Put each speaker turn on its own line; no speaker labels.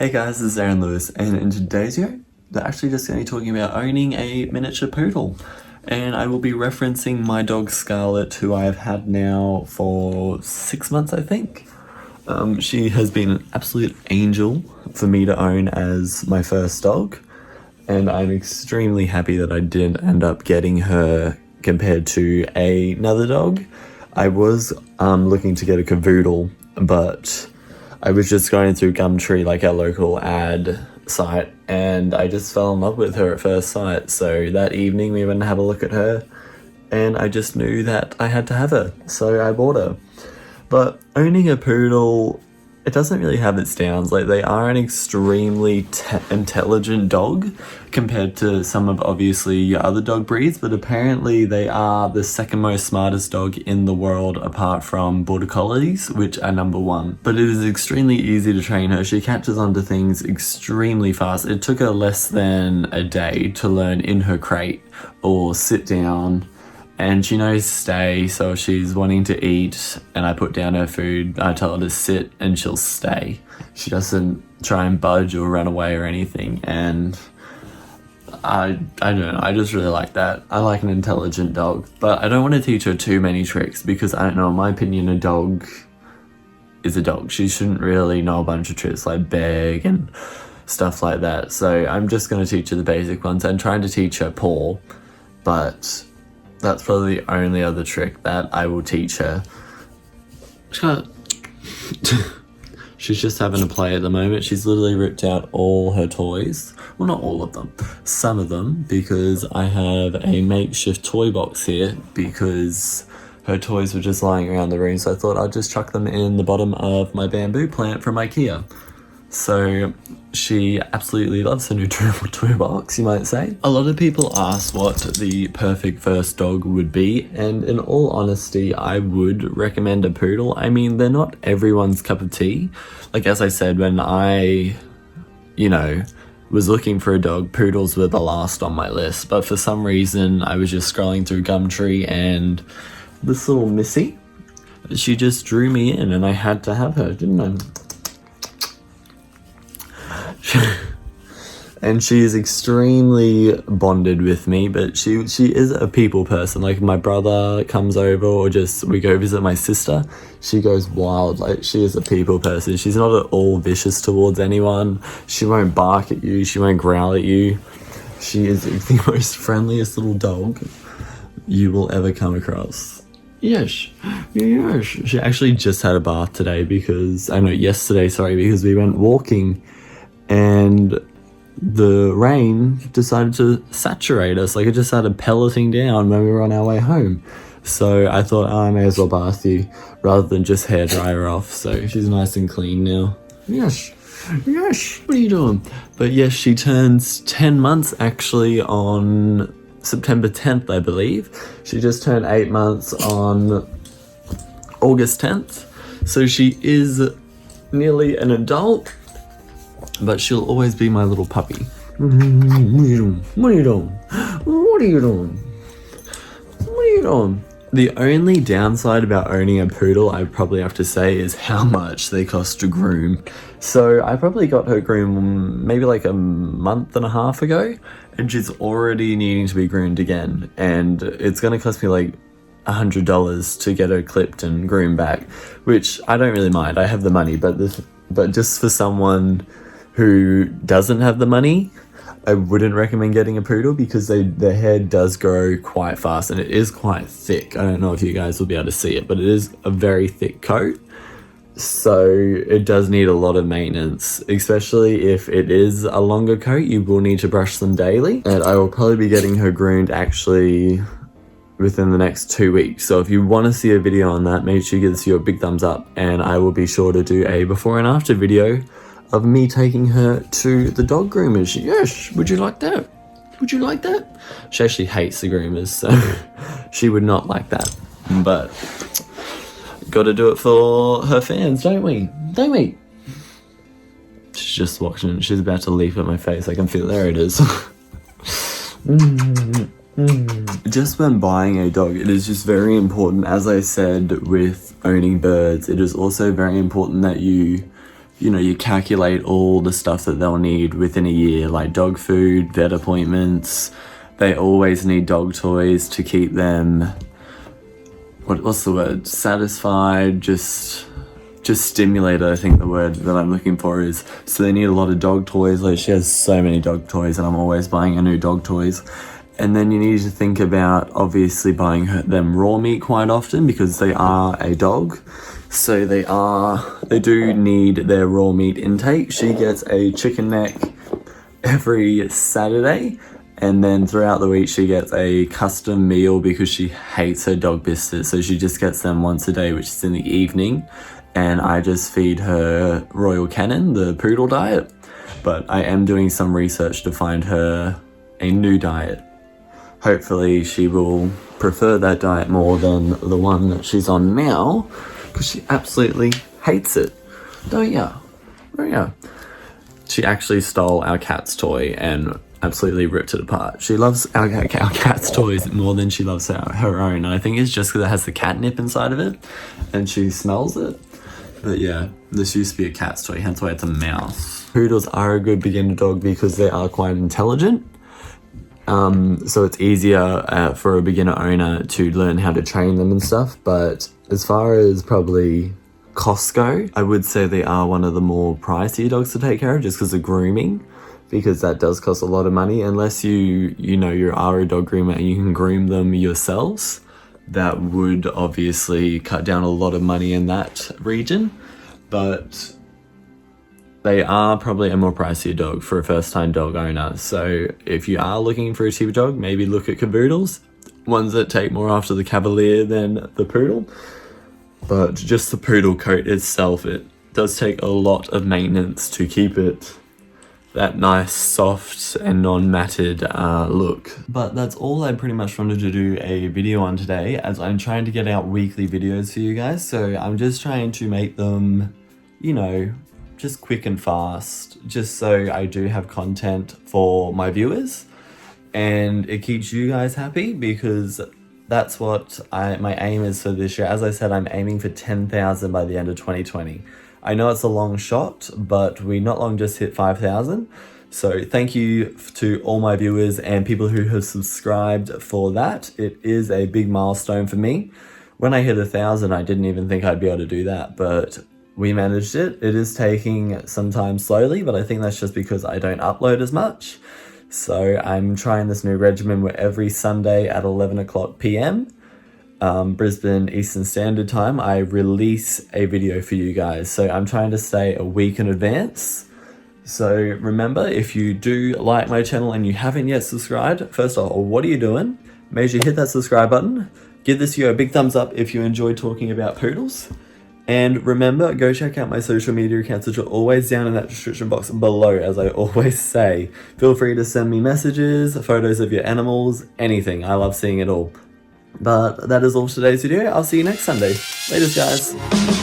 Hey guys, this is Aaron Lewis, and in today's video, they're actually just going to be talking about owning a miniature poodle. And I will be referencing my dog Scarlet, who I have had now for 6 months, I think. She has been an absolute angel for me to own as my first dog, and I'm extremely happy that I did end up getting her compared to another dog. I was looking to get a cavoodle, but I was just going through Gumtree, like our local ad site, and I just fell in love with her at first sight. So that evening we went and had a look at her, and I just knew that I had to have her, so I bought her. But owning a poodle, it doesn't really have its downs. Like, they are an extremely intelligent dog compared to some of obviously your other dog breeds, but apparently they are the second most smartest dog in the world apart from border collies, which are number one. But it is extremely easy to train her. She catches onto things extremely fast. It took her less than a day to learn in her crate or sit down. And she knows stay, so if she's wanting to eat and I put down her food, I tell her to sit and she'll stay. She doesn't try and budge or run away or anything, and I don't know, I just really like that. I like an intelligent dog, but I don't want to teach her too many tricks because I don't know, in my opinion, a dog is a dog. She shouldn't really know a bunch of tricks like beg and stuff like that. So I'm just going to teach her the basic ones. I'm trying to teach her paw, but that's probably the only other trick that I will teach her. She's just having a play at the moment. She's literally ripped out all her toys. Well, not all of them. Some of them, because I have a makeshift toy box here because her toys were just lying around the room. So I thought I'd just chuck them in the bottom of my bamboo plant from IKEA. So she absolutely loves her new toy box, you might say. A lot of people ask what the perfect first dog would be, and in all honesty, I would recommend a poodle. I mean, they're not everyone's cup of tea. Like, as I said, when I, was looking for a dog, poodles were the last on my list. But for some reason, I was just scrolling through Gumtree, and this little Missy, she just drew me in, and I had to have her, didn't I? And she is extremely bonded with me, but she is a people person. Like, my brother comes over or just we go visit my sister, she goes wild. Like, she is a people person. She's not at all vicious towards anyone. She won't bark at you, she won't growl at you. She is the most friendliest little dog you will ever come across. Yes. She actually just had a bath today because because we went walking and the rain decided to saturate us. Like, it just started pelleting down when we were on our way home. So I thought, I may as well bath you rather than just hair dry her off. So she's nice and clean now. Yes, what are you doing? But yes, she turns 10 months actually on September 10th, I believe. She just turned 8 months on August 10th. So she is nearly an adult, but she'll always be my little puppy. What are you doing? The only downside about owning a poodle, I probably have to say, is how much they cost to groom. So I probably got her groomed maybe like a month and a half ago, and she's already needing to be groomed again. And it's going to cost me like $100 to get her clipped and groomed back, which I don't really mind. I have the money, but just for someone who doesn't have the money, I wouldn't recommend getting a poodle because their hair does grow quite fast and it is quite thick. I don't know if you guys will be able to see it, but it is a very thick coat. So it does need a lot of maintenance, especially if it is a longer coat. You will need to brush them daily, and I will probably be getting her groomed actually within the next 2 weeks. So if you want to see a video on that, make sure you give this video a big thumbs up, and I will be sure to do a before and after video of me taking her to the dog groomers. Yes, would you like that? She actually hates the groomers, so she would not like that. But gotta do it for her fans, don't we? She's just watching. She's about to leap at my face. I can feel it. There it is. Just when buying a dog, it is just very important, as I said with owning birds, it is also very important that you you calculate all the stuff that they'll need within a year, like dog food, vet appointments. They always need dog toys to keep them, what's the word, satisfied, just stimulated, I think the word that I'm looking for is. So they need a lot of dog toys. Like, she has so many dog toys, and I'm always buying her new dog toys. And then you need to think about obviously buying them raw meat quite often, because they are a dog. So they do need their raw meat intake. She gets a chicken neck every Saturday, and then throughout the week she gets a custom meal because she hates her dog biscuits. So she just gets them once a day, which is in the evening. And I just feed her Royal Canin, the poodle diet. But I am doing some research to find her a new diet. Hopefully she will prefer that diet more than the one that she's on now, because she absolutely hates it. Don't ya? She actually stole our cat's toy and absolutely ripped it apart. She loves our cat's toys more than she loves her own. And I think it's just because it has the catnip inside of it and she smells it. But yeah, this used to be a cat's toy, hence why it's a mouse. Poodles are a good beginner dog because they are quite intelligent. So it's easier for a beginner owner to learn how to train them and stuff. But as far as probably costs go, I would say they are one of the more pricier dogs to take care of, just because of grooming, because that does cost a lot of money. Unless you are a dog groomer and you can groom them yourselves, that would obviously cut down a lot of money in that region. But they are probably a more pricier dog for a first-time dog owner. So if you are looking for a cheaper dog, maybe look at caboodles, ones that take more after the Cavalier than the poodle. But just the poodle coat itself, it does take a lot of maintenance to keep it that nice, soft and non-matted look. But that's all I pretty much wanted to do a video on today, as I'm trying to get out weekly videos for you guys. So I'm just trying to make them, just quick and fast, just so I do have content for my viewers and it keeps you guys happy, because that's what my aim is for this year. As I said, I'm aiming for 10,000 by the end of 2020. I know it's a long shot, but we not long just hit 5,000. So thank you to all my viewers and people who have subscribed for that. It is a big milestone for me. When I hit 1,000, I didn't even think I'd be able to do that, but we managed it. It is taking some time slowly, but I think that's just because I don't upload as much. So I'm trying this new regimen where every Sunday at 11 o'clock PM, Brisbane Eastern Standard Time, I release a video for you guys. So I'm trying to stay a week in advance. So remember, if you do like my channel and you haven't yet subscribed, first of all, what are you doing? Make sure you hit that subscribe button. Give this video a big thumbs up if you enjoy talking about poodles. And remember, go check out my social media accounts, which are always down in that description box below, as I always say. Feel free to send me messages, photos of your animals, anything. I love seeing it all. But that is all for today's video. I'll see you next Sunday. Laters, guys.